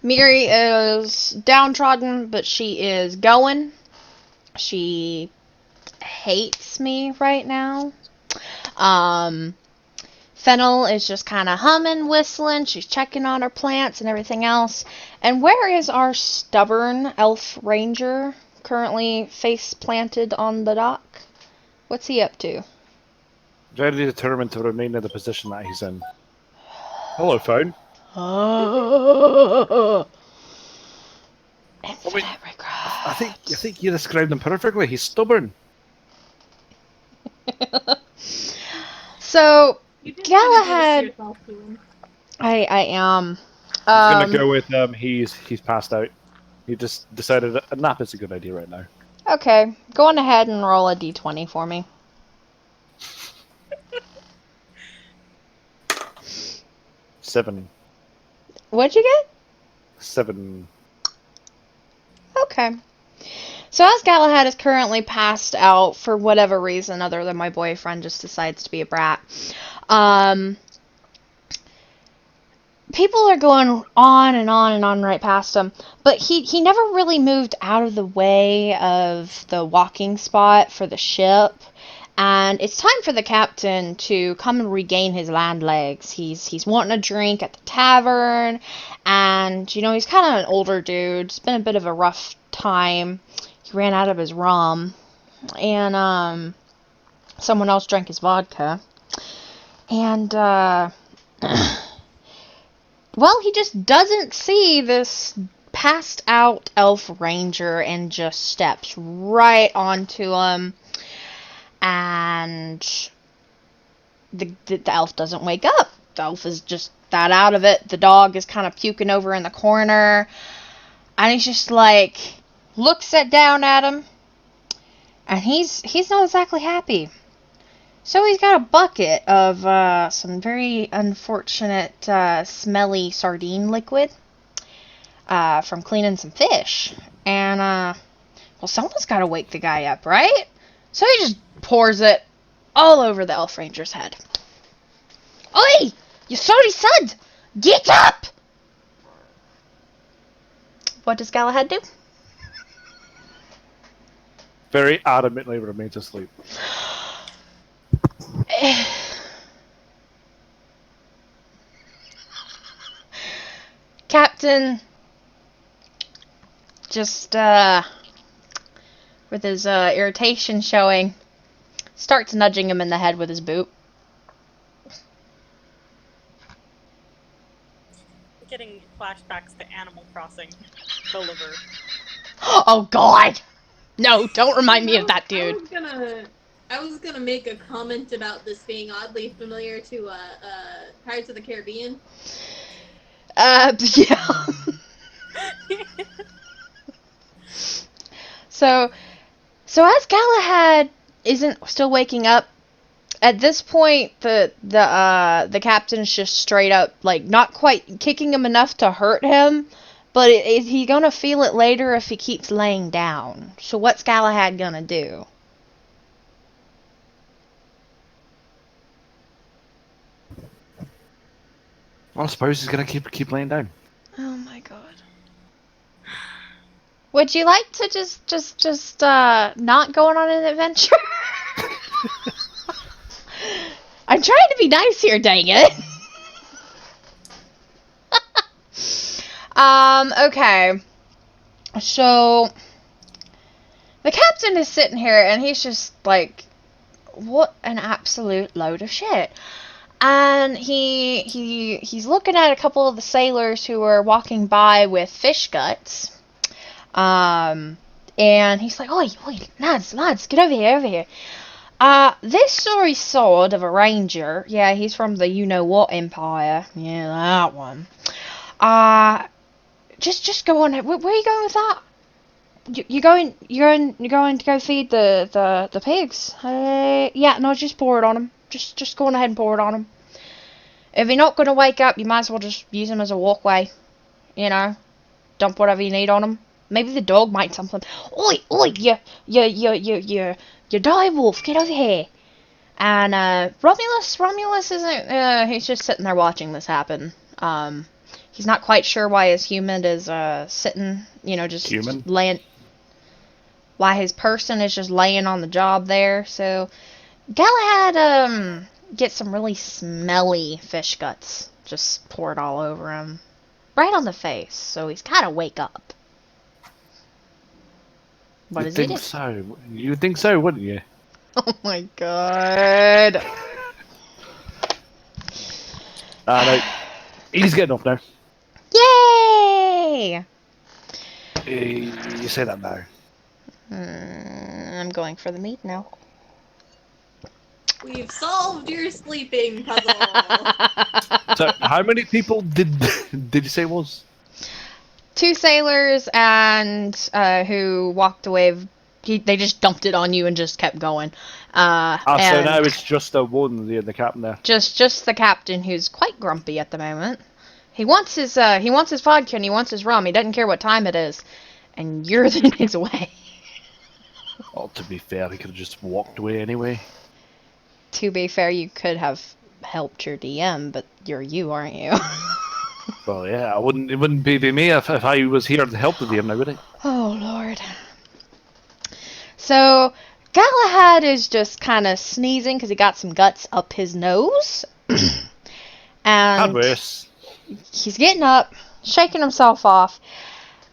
Miri is downtrodden, but she is going. She hates me right now. Fennel is just kind of humming, whistling. She's checking on her plants and everything else. And where is our stubborn elf ranger currently face planted on the dock? What's he up to? Very determined to remain in the position that he's in. Hello, phone. Infinite regrets. I think you described him perfectly. He's stubborn. So, You didn't Galahad. yourself, I am. I'm gonna go with he's passed out. He just decided a nap is a good idea right now. Okay, go on ahead and roll a d20 for me. 7. What'd you get? 7. Okay. So as Galahad is currently passed out for whatever reason other than my boyfriend just decides to be a brat, people are going on and on and on right past him, but he never really moved out of the way of the walking spot for the ship. And it's time for the captain to come and regain his land legs. He's wanting a drink at the tavern, and, you know, he's kind of an older dude. It's been a bit of a rough time. He ran out of his rum, and, someone else drank his vodka. And, well, he just doesn't see this passed out elf ranger and just steps right onto him. And the elf doesn't wake up. The elf is just that out of it. The dog is kind of puking over in the corner. And he's just like, looks down at him. And he's not exactly happy. So he's got a bucket of some very unfortunate smelly sardine liquid from cleaning some fish. And, well, someone's got to wake the guy up, right? So he just pours it all over the elf ranger's head. Oi! You sorry son! Get up! What does Galahad do? Very adamantly remains asleep. Captain just, with his irritation showing, starts nudging him in the head with his boot. Getting flashbacks to Animal Crossing Gulliver. Oh god! No, don't remind me of that dude. I was gonna make a comment about this being oddly familiar to Pirates of the Caribbean. Yeah. So as Galahad isn't still waking up, at this point the captain's just straight up, like, not quite kicking him enough to hurt him, but is he gonna feel it later if he keeps laying down? So what's Galahad gonna do? Well, I suppose he's gonna keep laying down. Oh my god. Would you like to just not go on an adventure? I'm trying to be nice here, dang it. Okay. So the captain is sitting here and he's just like, what an absolute load of shit. And he's looking at a couple of the sailors who are walking by with fish guts. And he's like, oi, lads, get over here. This sorry sword of a ranger, yeah, he's from the you-know-what empire, yeah, that one. Just go on, where are you going with that? You're going to go feed the pigs? Yeah, no, just pour it on them. Just go on ahead and pour it on them. If you're not going to wake up, you might as well just use them as a walkway. You know, dump whatever you need on them. Maybe the dog might something. Oi, you die wolf, get over here. And Romulus isn't. He's just sitting there watching this happen. He's not quite sure why his human is sitting, just Human? laying. Why his person is just laying on the job there. So Galahad gets some really smelly fish guts just poured all over him, right on the face. So he's gotta wake up. What You'd does he think do? so. You'd think so, wouldn't you? Oh my god. No. He's getting off now. Yay! You say that now. I'm going for the meat now. We've solved your sleeping puzzle. So, how many people did you say was? 2 sailors and who walked away. They just dumped it on you and just kept going. So And now it's just the one, the captain there. just the captain, who's quite grumpy at the moment. He wants his vodka and he wants his rum. He doesn't care what time it is, and you're in his way. Well, to be fair, he could have just walked away anyway. To be fair, you could have helped your DM, but you're you, aren't you? Well, yeah, it wouldn't be me if I was here to help the DM now, would it? Oh, Lord. So, Galahad is just kind of sneezing because he got some guts up his nose. And Worse. he's getting up, shaking himself off,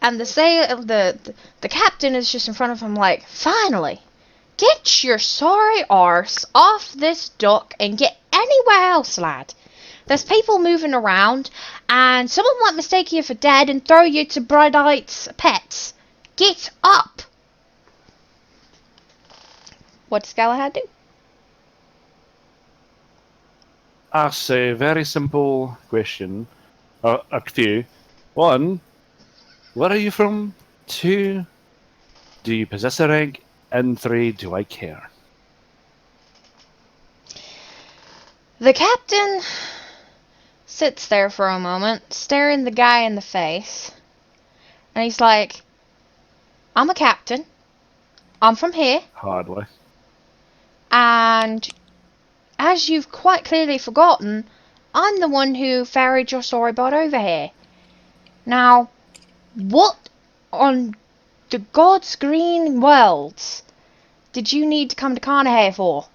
and the captain is just in front of him like, finally, get your sorry arse off this dock and get anywhere else, lad. There's people moving around, and someone might mistake you for dead and throw you to Brideite's pets. Get up! What does Galahad do? Ask a very simple question. A few. 1, where are you from? 2, do you possess a rank? And 3, do I care? The captain sits there for a moment, staring the guy in the face, and he's like, I'm a captain. I'm from here, Hardly. and as you've quite clearly forgotten, I'm the one who ferried your sorry bot over here. Now, what on the God's green worlds did you need to come to Carnahay for?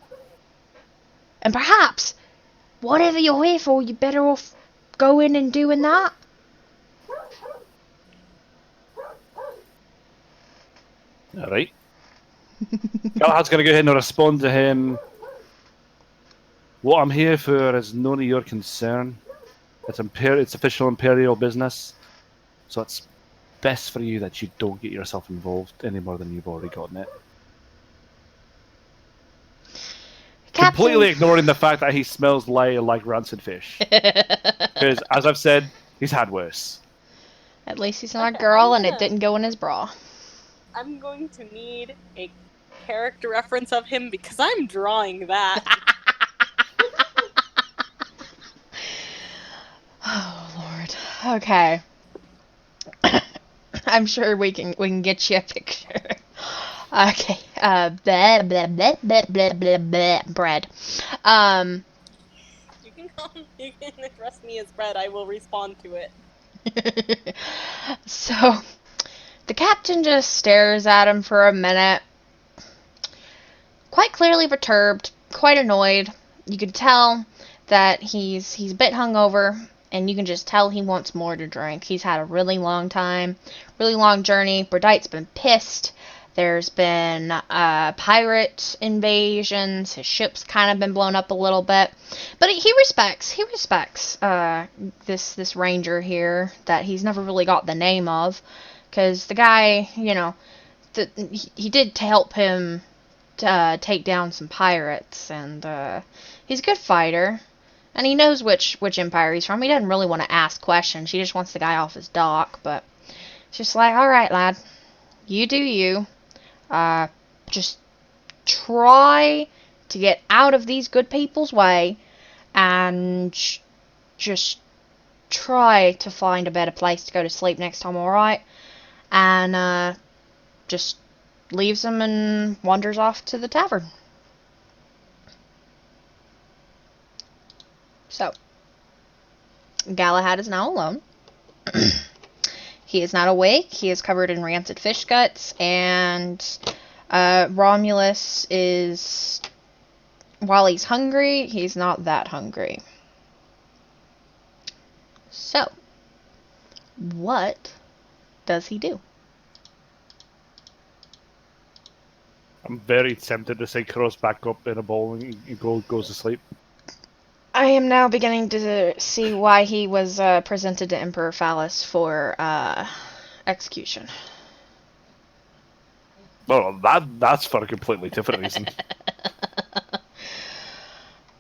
And perhaps, whatever you're here for, you're better off going and doing that. Alright. Galahad's going to go ahead and respond to him. What I'm here for is none of your concern. It's official Imperial business. So it's best for you that you don't get yourself involved any more than you've already gotten it. Captain, Completely ignoring the fact that he smells like rancid fish. Because, as I've said, he's had worse. At least he's not a Okay, girl I'm and it gonna- didn't go in his bra. I'm going to need a character reference of him because I'm drawing that. Oh, Lord. Okay. I'm sure we can get you a picture. Okay. Blah, blah, blah, blah, blah, blah, blah, bread. You can address me as Brett. I will respond to it. So, the captain just stares at him for a minute. Quite clearly perturbed, quite annoyed. You can tell that he's a bit hungover, and you can just tell he wants more to drink. He's had a really long time, really long journey. Brideite's been pissed. There's been pirate invasions. His ship's kind of been blown up a little bit, but he respects this ranger here that he's never really got the name of, because the guy, he did help him take down some pirates, and he's a good fighter, and he knows which empire he's from. He doesn't really want to ask questions. He just wants the guy off his dock, but it's just like, all right, lad, you do you. Just try to get out of these good people's way, and just try to find a better place to go to sleep next time, alright? And just leaves him and wanders off to the tavern. So, Galahad is now alone. He is not awake. He is covered in rancid fish guts, and Romulus is, while he's hungry, he's not that hungry. So, what does he do? I'm very tempted to say cross back up in a ball and goes to sleep. I am now beginning to see why he was presented to Emperor Phallus for execution. Well, that's for a completely different reason.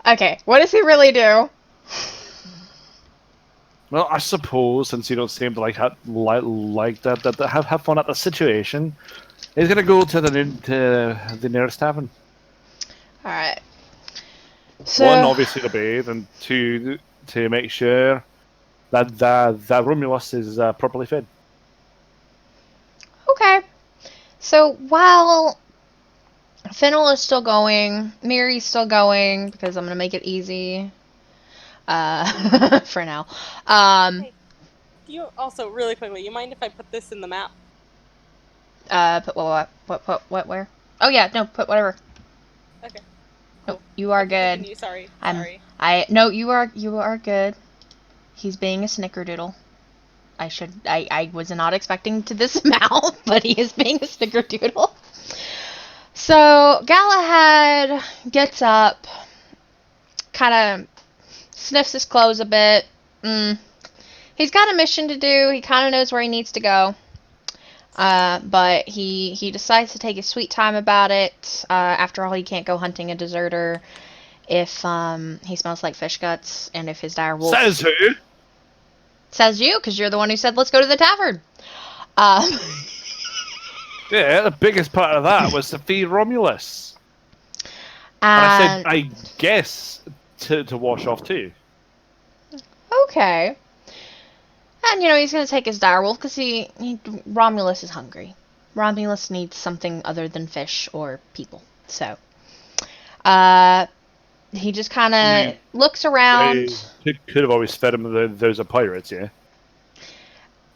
Okay, what does he really do? Well, I suppose since you don't seem to like that, have fun at the situation, he's gonna go to the nearest tavern. All right. So, One, obviously to bathe, and two, to make sure that Romulus is properly fed. okay. So while Fennel is still going, Miri's still going because I'm gonna make it easy. For now. Hey, you also really quickly. You mind if I put this in the map? Put what, where? Oh yeah, no, put whatever. Okay. No, you are good. Continue, sorry. No, you are good. He's being a snickerdoodle. I was not expecting to this amount, but he is being a snickerdoodle. So Galahad gets up, kind of sniffs his clothes a bit. He's got a mission to do. He kind of knows where he needs to go. But he decides to take his sweet time about it. After all, he can't go hunting a deserter if he smells like fish guts and if his dire wolf... Says who? Says you, because you're the one who said, let's go to the tavern. Yeah, the biggest part of that was to feed Romulus. And I said, I guess, to wash off too. Okay. And, he's going to take his direwolf because Romulus is hungry. Romulus needs something other than fish or people. So, he just kind of looks around. Could have always fed him those are pirates, yeah?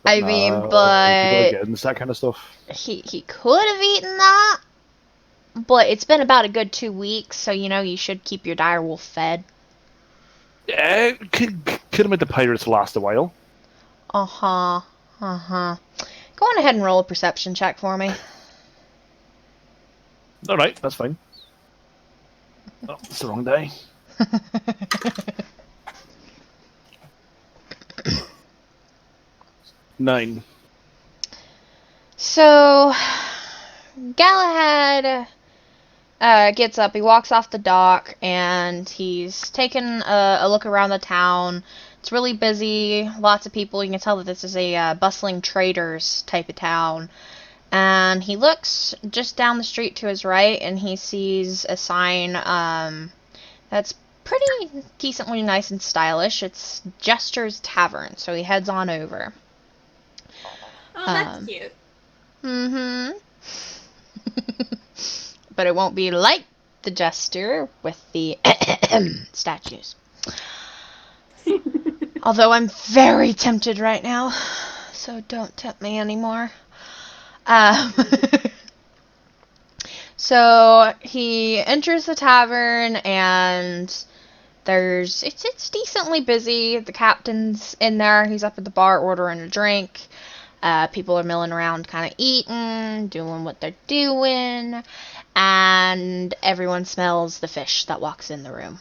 But that kind of stuff. He could have eaten that. But it's been about a good 2 weeks, so, you should keep your direwolf fed. Yeah, could have made the pirates last a while. Uh-huh. Go on ahead and roll a perception check for me. Alright, that's fine. Oh, it's the wrong day. 9. So, Galahad gets up, he walks off the dock, and he's taking a look around the town. It's really busy, lots of people. You can tell that this is a bustling traders type of town. And he looks just down the street to his right, and he sees a sign that's pretty decently nice and stylish. It's Jester's Tavern, so he heads on over. Oh, that's cute. Mm-hmm. But it won't be like the Jester with the statues. Although I'm very tempted right now, so don't tempt me anymore. So he enters the tavern, and it's decently busy. The captain's in there. He's up at the bar ordering a drink. People are milling around, kind of eating, doing what they're doing, and everyone smells the fish that walks in the room.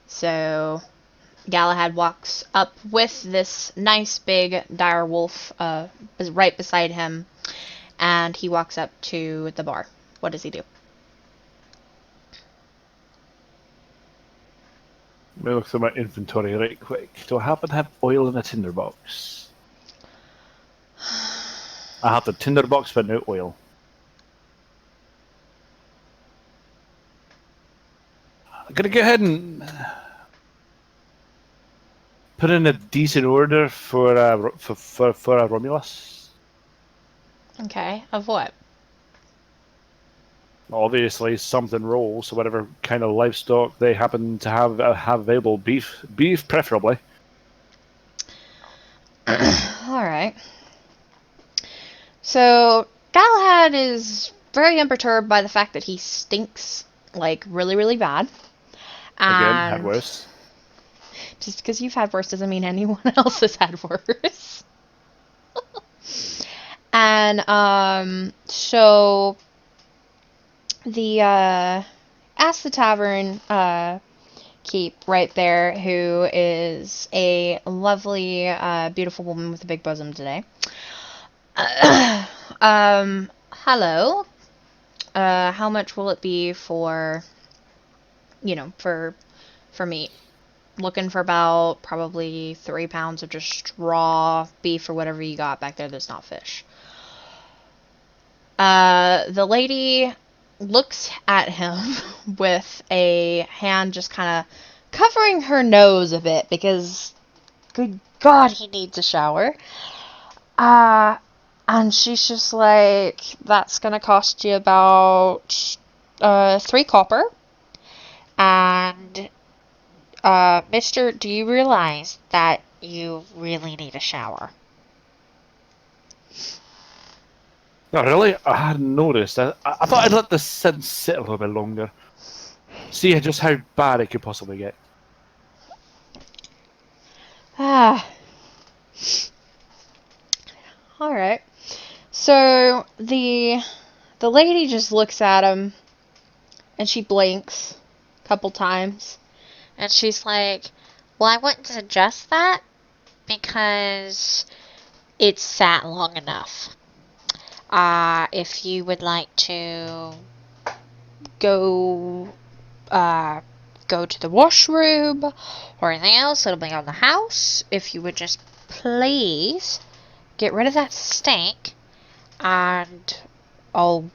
So Galahad walks up with this nice big dire wolf right beside him, and he walks up to the bar. What does he do? Let me look through my inventory right quick. Do I happen to have oil in a tinderbox? I have the tinderbox but no oil. I'm gonna go ahead and put in a decent order for Romulus. Okay, of what? Obviously, something raw, so whatever kind of livestock they happen to have available, beef preferably. Alright. So, Galahad is very unperturbed by the fact that he stinks, like, really, really bad. Again, had And worse. just because you've had worse doesn't mean anyone else has had worse. And, so, ask the tavern, keep right there, who is a lovely, beautiful woman with a big bosom today. Hello. How much will it be for, for meat? Looking for about probably 3 pounds of just raw beef or whatever you got back there that's not fish. The lady looks at him with a hand just kind of covering her nose a bit because, good God, he needs a shower. And she's just like, that's gonna cost you about 3 copper. And mister, do you realize that you really need a shower? Not really. I hadn't noticed. I thought I'd let this sit a little bit longer. See just how bad it could possibly get. Alright. So the lady just looks at him and she blinks a couple times. And she's like, well, I wouldn't suggest that because it's sat long enough. If you would like to go to the washroom or anything else that'll be on the house, if you would just please get rid of that steak and I'll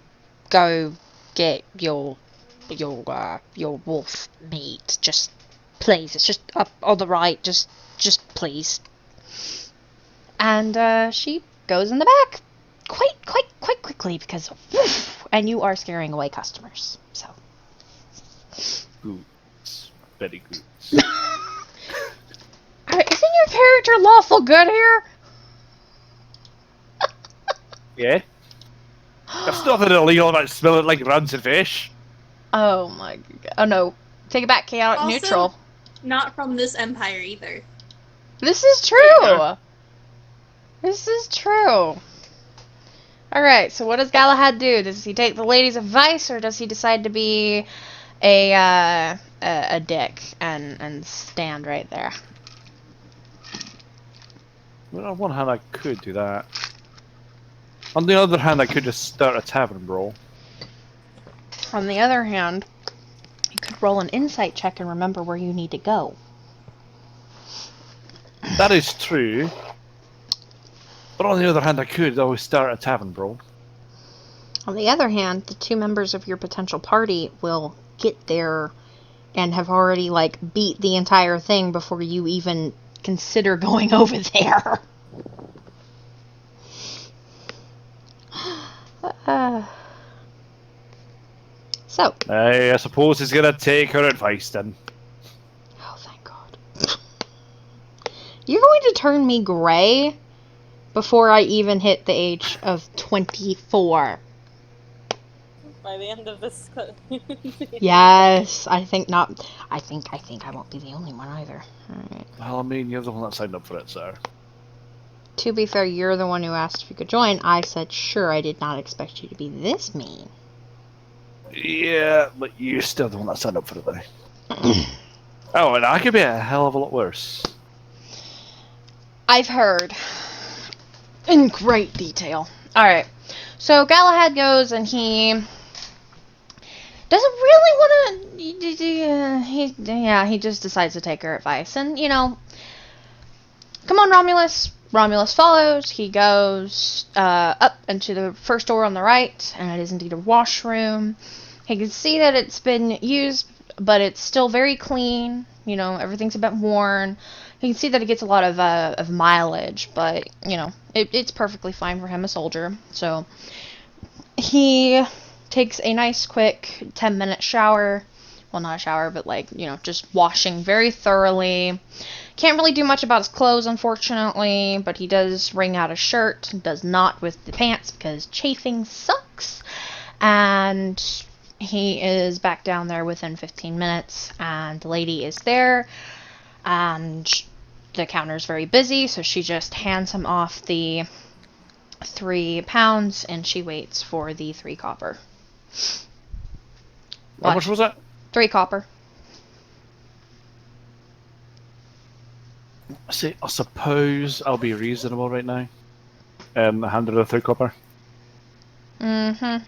go get your wolf meat. Just please, it's just up on the right, just please. And she goes in the back quite quickly because and you are scaring away customers. So Goods. Very good. Isn't your character lawful good here? Yeah? There's nothing illegal about smelling like rancid fish. Oh my god. Oh no. Take it back, chaotic Also, neutral. Not from this empire either. This is true. This is true. Alright, so what does Galahad do? Does he take the lady's advice or does he decide to be a dick and stand right there? Well, on one hand, I could do that. On the other hand, I could just start a tavern brawl. On the other hand, you could roll an insight check and remember where you need to go. That is true. But on the other hand, I could always start a tavern brawl. On the other hand, the 2 members of your potential party will get there and have already, like, beat the entire thing before you even consider going over there. So. I suppose he's gonna take her advice then. Oh, thank God. You're going to turn me gray before I even hit the age of 24. By the end of this... Yes, I think not. I think I won't be the only one either. Alright. Well, I mean, you're the one that signed up for it, sir. To be fair, you're the one who asked if you could join. I said, sure, I did not expect you to be this mean. Yeah, but you're still the one that signed up for it, buddy. Oh, and I could be a hell of a lot worse. I've heard. In great detail. Alright. So Galahad goes and he doesn't really want to... he just decides to take her advice. And, come on, Romulus. Romulus follows. He goes up into the first door on the right, and it is indeed a washroom. He can see that it's been used, but it's still very clean. Everything's a bit worn. You can see that it gets a lot of mileage, but, it's perfectly fine for him, a soldier. So he takes a nice, quick 10-minute shower, well, not a shower, but like, you know, just washing very thoroughly. Can't really do much about his clothes, unfortunately, but he does wring out a shirt, does not with the pants because chafing sucks. And he is back down there within 15 minutes, and the lady is there, and the counter is very busy, so she just hands him off the 3 pounds, and she waits for the 3 copper. How much was that? 3 copper. See, I suppose I'll be reasonable right now. Hand her the 3 copper. Mm-hmm.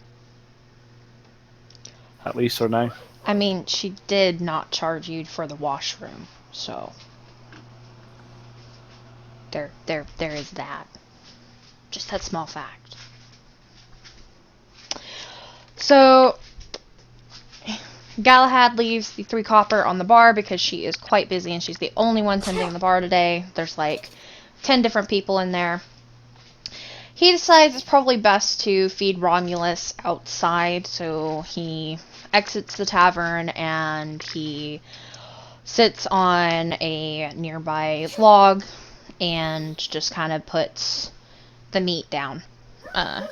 At least for now. I mean, she did not charge you for the washroom, so there is that. Just that small fact. So Galahad leaves the 3 copper on the bar because she is quite busy and she's the only one tending the bar today. There's like 10 different people in there. He decides it's probably best to feed Romulus outside, so he exits the tavern and he sits on a nearby log and just kind of puts the meat down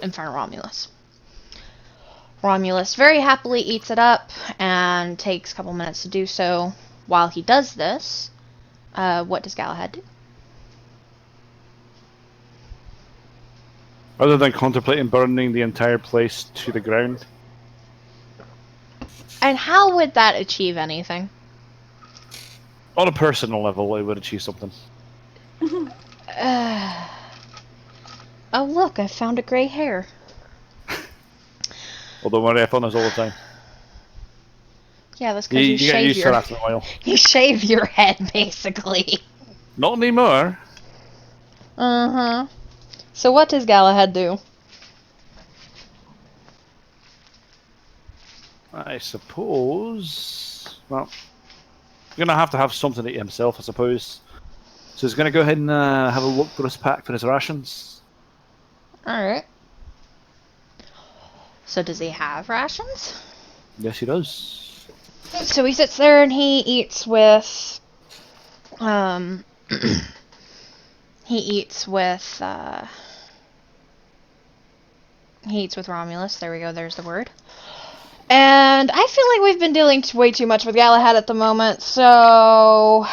in front of Romulus. Romulus very happily eats it up and takes a couple minutes to do so. While he does this, what does Galahad do? Other than contemplating burning the entire place to the ground. And how would that achieve anything? On a personal level, it would achieve something. Oh, look, I found a gray hair. Well, don't worry, I found this all the time. Yeah, that's because you get shave used to your... it after a while. You shave your head, basically. Not anymore. Uh-huh. So what does Galahad do? I suppose... Well, you're going to have something to eat himself, I suppose. So he's going to go ahead and have a look for his pack for his rations. Alright. So does he have rations? Yes, he does. So he sits there and he eats with... he eats with Romulus. There we go, there's the word. And I feel like we've been dealing way too much with Galahad at the moment, so